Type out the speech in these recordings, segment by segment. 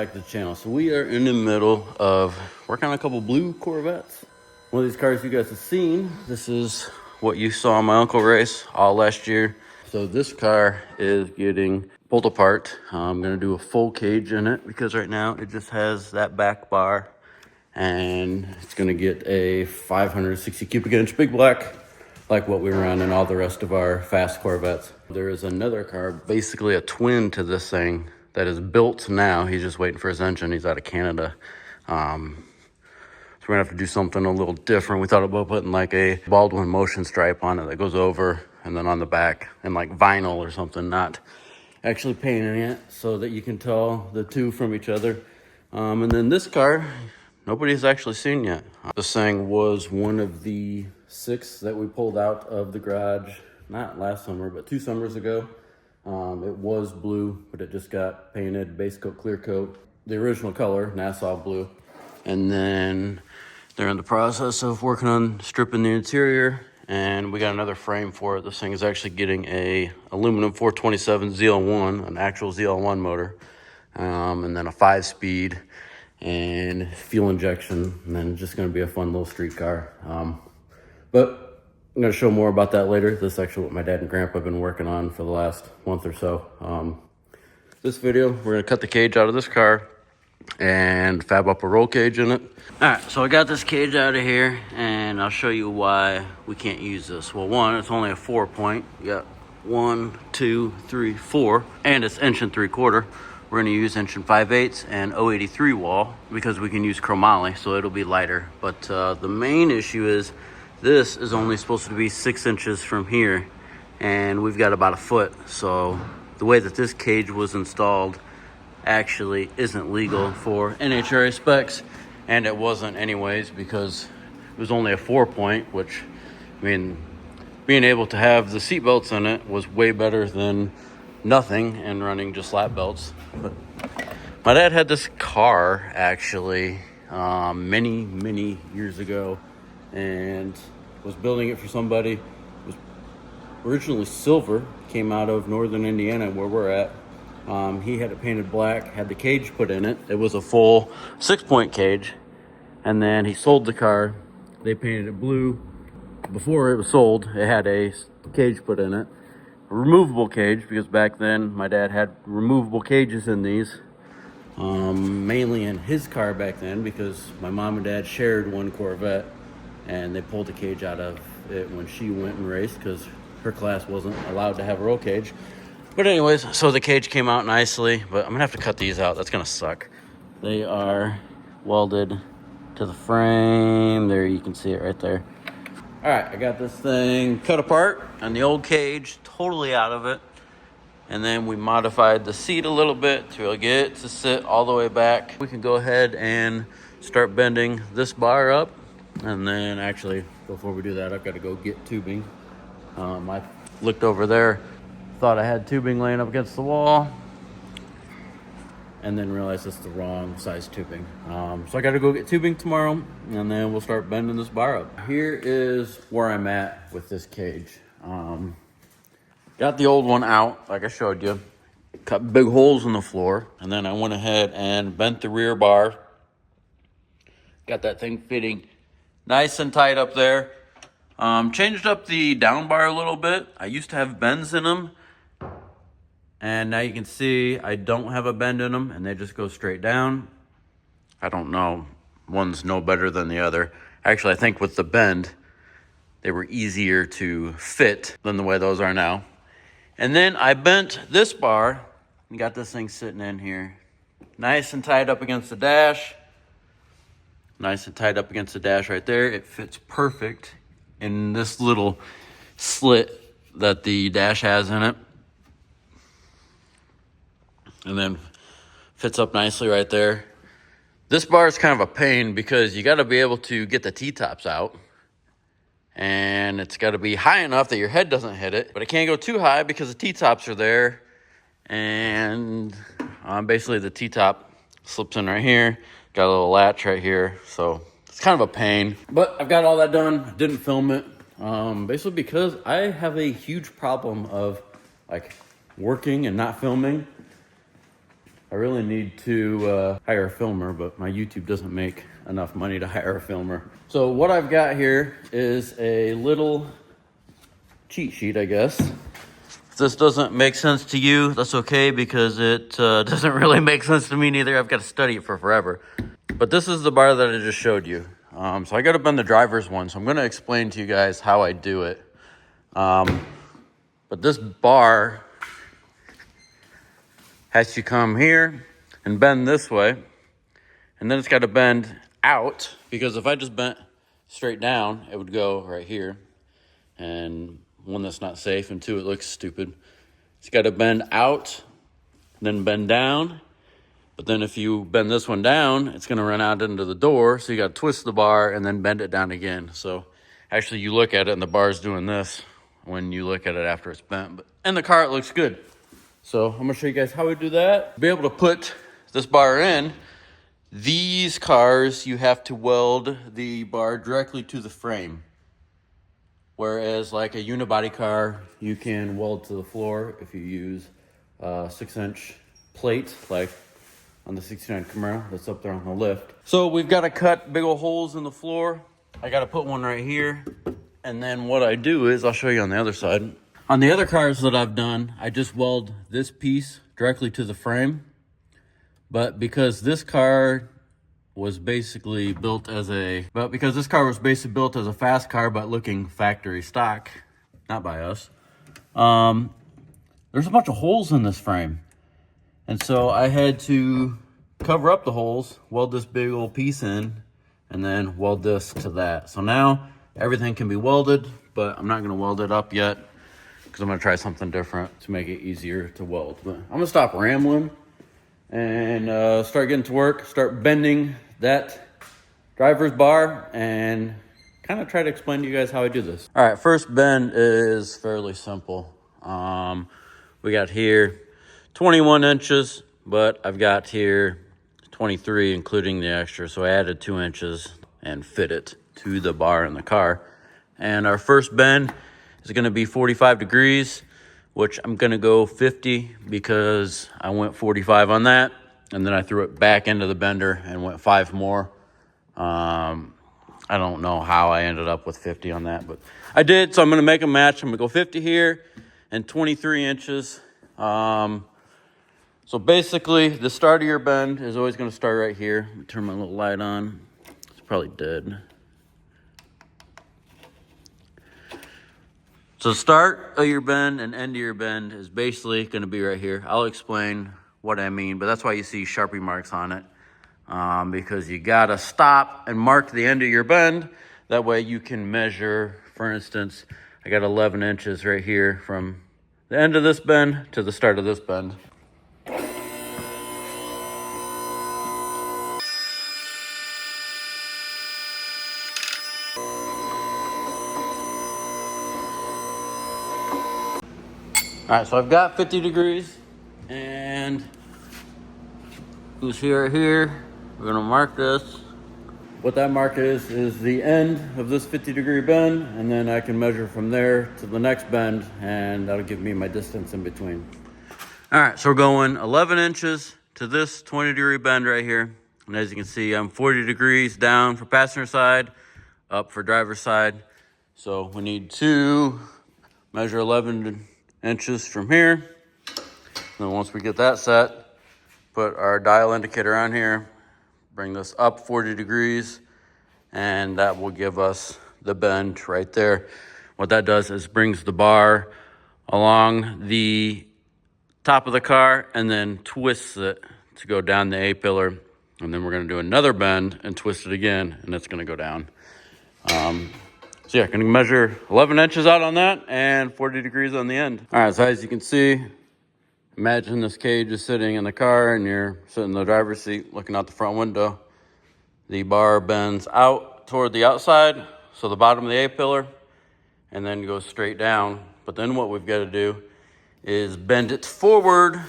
Back to the channel. So we are in the middle of working on a couple blue Corvettes. One of these cars you guys have seen. This is what you saw my uncle race all last year. So this car is getting pulled apart. I'm gonna do a full cage in it because right now it just has that back bar, and it's gonna get a 560 cubic inch big black, like what we run in all the rest of our fast Corvettes. There is another car, basically a twin to this thing, that is built now. He's just waiting for his engine. He's out of Canada. So we're gonna have to do something a little different. We thought about putting like a Baldwin motion stripe on it that goes over and then on the back, and like vinyl or something, not actually painting it, so that you can tell the two from each other. And then this car, nobody's actually seen yet. This thing was one of the 6 that we pulled out of the garage, not last summer, but 2 summers ago. It was blue, but it just got painted base coat, clear coat, the original color, Nassau blue. And then they're in the process of working on stripping the interior, and we got another frame for it. This thing is actually getting a aluminum 427 ZL1, an actual ZL1 motor, and then a 5-speed and fuel injection, and then just going to be a fun little street car. But I'm going to show more about that later. This is actually what my dad and grandpa have been working on for the last month or so. This video, we're going to cut the cage out of this car and fab up a roll cage in it. All right, so I got this cage out of here, and I'll show you why we can't use this. Well, one, it's only a 4-point. You got 1, 2, 3, 4, and it's 1 3/4. We're going to use 1 5/8 and 083 wall because we can use chromoly, so it'll be lighter. But the main issue is this is only supposed to be 6 inches from here, and we've got about 1 foot. So the way that this cage was installed actually isn't legal for NHRA specs, and it wasn't anyways because it was only a 4-point, which, I mean, being able to have the seat belts in it was way better than nothing and running just lap belts. But my dad had this car actually many years ago, and was building it for somebody. It was originally silver, came out of northern Indiana where we're at. He had it painted black, had the cage put in it. It was a full 6-point cage, and then he sold the car. They painted it blue. Before it was sold, it had a cage put in it, a removable cage, because back then my dad had removable cages in these, mainly in his car back then, because my mom and dad shared one Corvette, and they pulled the cage out of it when she went and raced because her class wasn't allowed to have a roll cage. But anyways, so the cage came out nicely, but I'm gonna have to cut these out. That's gonna suck. They are welded to the frame. There, you can see it right there. All right, I got this thing cut apart on the old cage, totally out of it. And then we modified the seat a little bit to get it to sit all the way back. We can go ahead and start bending this bar up. And then actually, before we do that, I've got to go get tubing. I looked over there, thought I had tubing laying up against the wall, and then realized it's the wrong size tubing. So I got to go get tubing tomorrow, and then we'll start bending this bar up. Here is where I'm at with this cage. Got the old one out, like I showed you. Cut big holes in the floor, and then I went ahead and bent the rear bar. Got that thing fitting nice and tight up there. Changed up the down bar a little bit. I used to have bends in them, and now you can see I don't have a bend in them, and they just go straight down. I don't know. One's no better than the other. Actually, I think with the bend, they were easier to fit than the way those are now. And then I bent this bar and got this thing sitting in here. Nice and tight up against the dash. Nice and tight up against the dash right there. It fits perfect in this little slit that the dash has in it. And then fits up nicely right there. This bar is kind of a pain because you got to be able to get the T-tops out. And it's got to be high enough that your head doesn't hit it. But it can't go too high because the T-tops are there. And basically the T-top slips in right here. Got a little latch right here. So it's kind of a pain. But I've got all that done. Didn't film it. Basically because I have a huge problem of like working and not filming. I really need to hire a filmer, but my YouTube doesn't make enough money to hire a filmer. So what I've got here is a little cheat sheet, I guess. If this doesn't make sense to you, that's okay, because it doesn't really make sense to me neither. I've got to study it for forever. But this is the bar that I just showed you. So I got to bend the driver's one, so I'm going to explain to you guys how I do it. But this bar has to come here and bend this way, and then it's got to bend out, because if I just bent straight down, it would go right here, and one, that's not safe, and two, it looks stupid. It's got to bend out, then bend down, but then if you bend this one down, it's going to run out into the door, so you got to twist the bar and then bend it down again. So actually you look at it and the bar's doing this when you look at it after it's bent, but in the car it looks good. So I'm gonna show you guys how we do that. To be able to put this bar in, these cars, you have to weld the bar directly to the frame. Whereas like a unibody car, you can weld to the floor if you use a 6-inch plate, like on the 69 Camaro that's up there on the lift. So we've got to cut big old holes in the floor. I got to put one right here. And then what I do is, I'll show you on the other side. On the other cars that I've done, I just weld this piece directly to the frame. But because this car was basically built as a fast car, but looking factory stock, not by us, there's a bunch of holes in this frame. And so I had to cover up the holes, weld this big old piece in, and then weld this to that. So now everything can be welded, but I'm not gonna weld it up yet, because I'm gonna try something different to make it easier to weld. But I'm gonna stop rambling and start getting to work, start bending that driver's bar, and kind of try to explain to you guys how I do this. All right, first bend is fairly simple. We got here 21 inches, but I've got here 23, including the extra. So I added 2 inches and fit it to the bar in the car. And our first bend is gonna be 45 degrees, which I'm gonna go 50 because I went 45 on that, and then I threw it back into the bender and went 5 more. I don't know how I ended up with 50 on that, but I did, so I'm gonna make a match. I'm gonna go 50 here and 23 inches. So basically, the start of your bend is always gonna start right here. Let me turn my little light on. It's probably dead. So the start of your bend and end of your bend is basically going to be right here. I'll explain what I mean, but that's why you see Sharpie marks on it, because you got to stop and mark the end of your bend. That way you can measure. For instance, I got 11 inches right here from the end of this bend to the start of this bend. All right, so I've got 50 degrees, and who's here right here, we're gonna mark this. What that mark is the end of this 50-degree bend, and then I can measure from there to the next bend, and that'll give me my distance in between. All right, so we're going 11 inches to this 20-degree bend right here. And as you can see, I'm 40 degrees down for passenger side, up for driver's side. So we need to measure 11 inches from here. Then once we get that set, put our dial indicator on here, bring this up 40 degrees, and that will give us the bend right there. What that does is brings the bar along the top of the car and then twists it to go down the A-pillar. And then we're gonna do another bend and twist it again, and it's gonna go down. So yeah, gonna measure 11 inches out on that and 40 degrees on the end. All right, so as you can see, imagine this cage is sitting in the car and you're sitting in the driver's seat looking out the front window. The bar bends out toward the outside, so the bottom of the A-pillar, and then goes straight down. But then what we've gotta do is bend it forward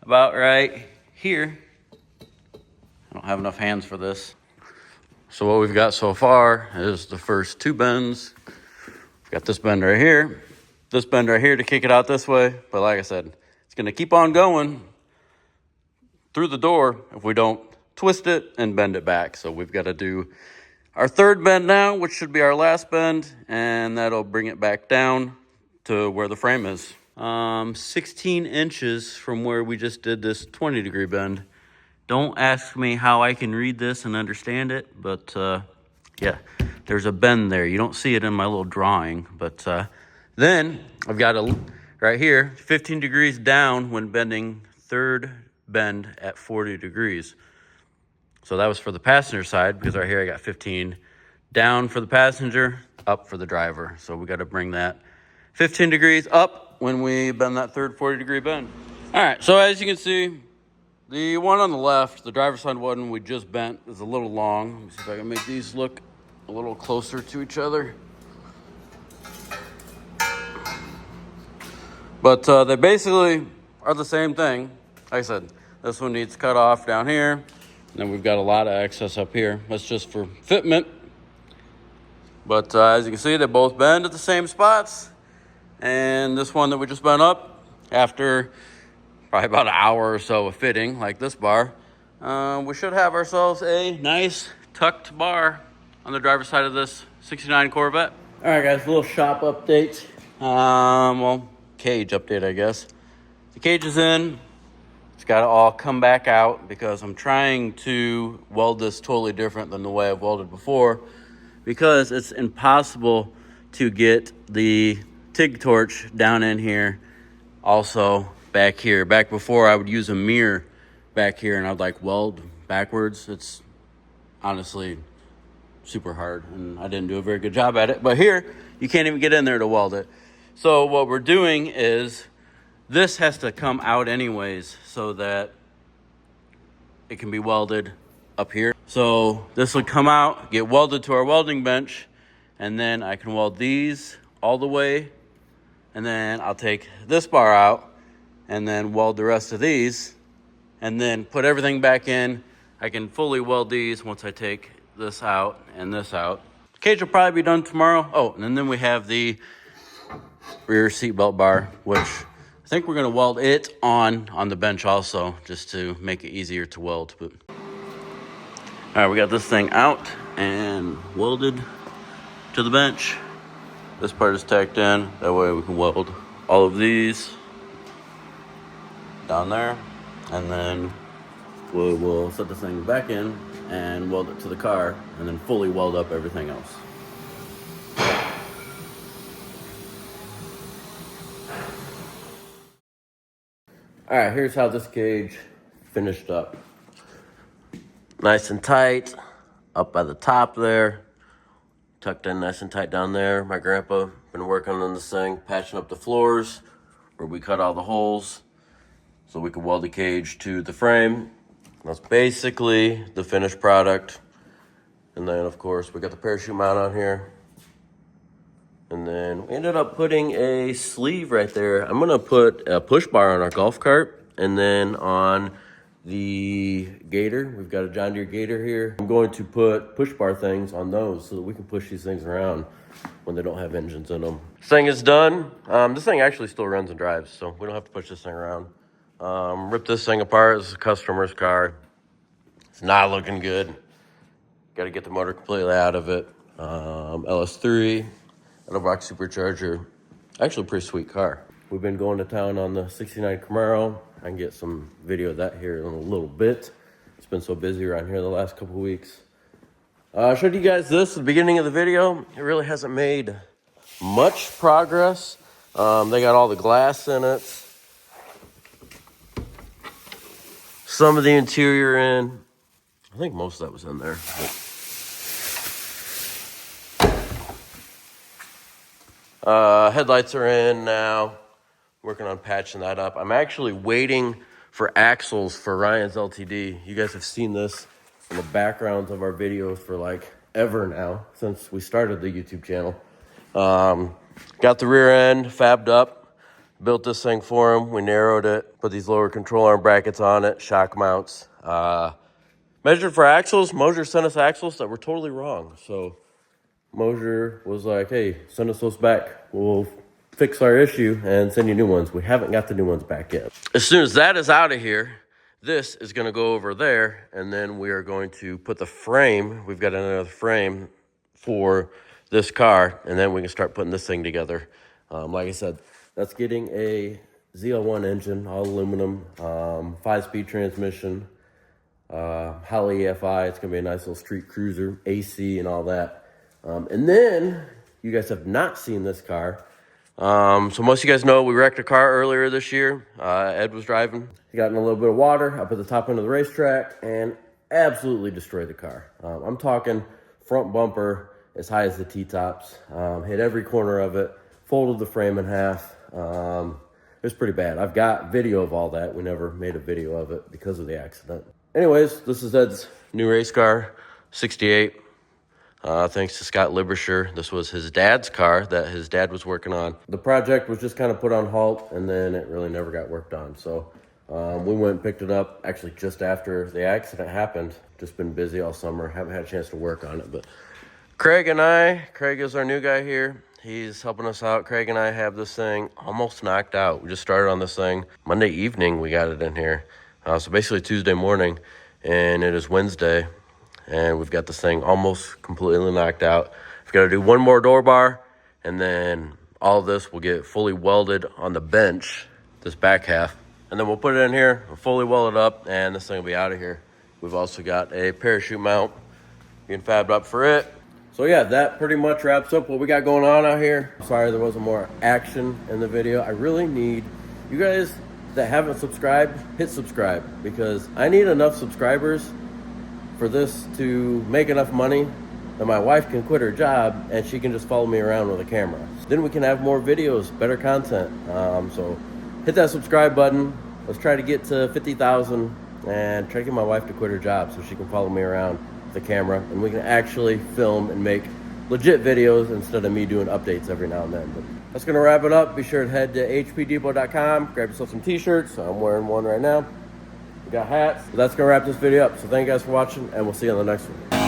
about right here. I don't have enough hands for this. So what we've got so far is the first 2 bends. We've got this bend right here, this bend right here to kick it out this way. But like I said, it's gonna keep on going through the door if we don't twist it and bend it back. So we've got to do our third bend now, which should be our last bend, and that'll bring it back down to where the frame is. 16 inches from where we just did this 20-degree bend. Don't ask me how I can read this and understand it, but yeah, there's a bend there. You don't see it in my little drawing, but then I've got a right here, 15 degrees down when bending third bend at 40 degrees. So that was for the passenger side, because right here I got 15 down for the passenger, up for the driver. So we got to bring that 15 degrees up when we bend that third 40-degree bend. All right, so as you can see, the one on the left, the driver's side one we just bent, is a little long. Let me see if I can make these look a little closer to each other. But they basically are the same thing. Like I said, this one needs cut off down here. And then we've got a lot of excess up here. That's just for fitment. But as you can see, they both bend at the same spots. And this one that we just bent up, after probably about an hour or so of fitting, like this bar, we should have ourselves a nice tucked bar on the driver's side of this 69 Corvette. All right, guys, a little shop update. Well, cage update, I guess. The cage is in. It's got to all come back out because I'm trying to weld this totally different than the way I've welded before, because it's impossible to get the TIG torch down in here. Also back here. Back before, I would use a mirror back here and I'd like weld backwards. It's honestly super hard and I didn't do a very good job at it. But here, you can't even get in there to weld it. So what we're doing is this has to come out anyways so that it can be welded up here. So this will come out, get welded to our welding bench, and then I can weld these all the way. And then I'll take this bar out and then weld the rest of these and then put everything back in. I can fully weld these once I take this out and this out. The cage will probably be done tomorrow. Oh, and then we have the rear seatbelt bar, which I think we're gonna weld it on the bench also, just to make it easier to weld. But all right, we got this thing out and welded to the bench. This part is tacked in, that way we can weld all of these down there, and then we will set this thing back in and weld it to the car, and then fully weld up everything else. All right, here's how this cage finished up. Nice and tight, up by the top there. Tucked in nice and tight down there. My grandpa been working on this thing, patching up the floors where we cut all the holes so we can weld the cage to the frame. That's basically the finished product. And then, of course, we got the parachute mount on here. And then we ended up putting a sleeve right there. I'm gonna put a push bar on our golf cart, and then on the Gator, we've got a John Deere Gator here. I'm going to put push bar things on those so that we can push these things around when they don't have engines in them. This thing is done. This thing actually still runs and drives, so we don't have to push this thing around. Rip this thing apart. This is a customer's car. It's not looking good. Got to get the motor completely out of it. LS3, and a rock supercharger. Actually a pretty sweet car. We've been going to town on the 69 Camaro. I can get some video of that here in a little bit. It's been so busy around here the last couple of weeks. I showed you guys this at the beginning of the video. It really hasn't made much progress. They got all the glass in it. Some of the interior in. I think most of that was in there. Headlights are in now. Working on patching that up. I'm actually waiting for axles for Ryan's LTD. You guys have seen this in the backgrounds of our videos for like ever now, since we started the YouTube channel. Got the rear end fabbed up, built this thing for him. We narrowed it, put these lower control arm brackets on it, shock mounts. Measured for axles. Mosier sent us axles that were totally wrong. So Mosier was like, hey, send us those back. We'll fix our issue and send you new ones. We haven't got the new ones back yet. As soon as that is out of here, This is going to go over there, and then we are going to put the frame. We've got another frame for this car, and then we can start putting this thing together. Like I said, that's getting a ZL1 engine, all aluminum, 5-speed transmission, Holley EFI. It's going to be a nice little street cruiser, AC and all that. And then, you guys have not seen this car. So most of you guys know we wrecked a car earlier this year. Ed was driving. He got in a little bit of water up at the top end of the racetrack and absolutely destroyed the car. I'm talking front bumper as high as the T-tops. Hit every corner of it, folded the frame in half. It was pretty bad. I've got video of all that. We never made a video of it because of the accident. Anyways, this is Ed's new race car, 68. Thanks to Scott Libersher. This was his dad's car that his dad was working on. The project was just kind of put on halt, and then it really never got worked on. So we went and picked it up actually just after the accident happened. Just been busy all summer. Haven't had a chance to work on it. But Craig is our new guy here. He's helping us out. Craig and I have this thing almost knocked out. We just started on this thing. Monday evening, we got it in here. So basically Tuesday morning, and it is Wednesday. And we've got this thing almost completely knocked out. We've got to do one more door bar, and then all of this will get fully welded on the bench, this back half. And then we'll put it in here, we'll fully weld it up, and this thing will be out of here. We've also got a parachute mount being fabbed up for it. So yeah, that pretty much wraps up what we got going on out here. Sorry there wasn't more action in the video. I really need you guys that haven't subscribed, hit subscribe, because I need enough subscribers for this to make enough money that my wife can quit her job and she can just follow me around with a camera. Then we can have more videos, better content. So hit that subscribe button. Let's try to get to 50,000 and try to get my wife to quit her job so she can follow me around with a camera and we can actually film and make legit videos instead of me doing updates every now and then. But that's gonna wrap it up. Be sure to head to hpdepot.com, grab yourself some t-shirts. I'm wearing one right now. We got hats. But that's gonna wrap this video up. So thank you guys for watching, and we'll see you on the next one.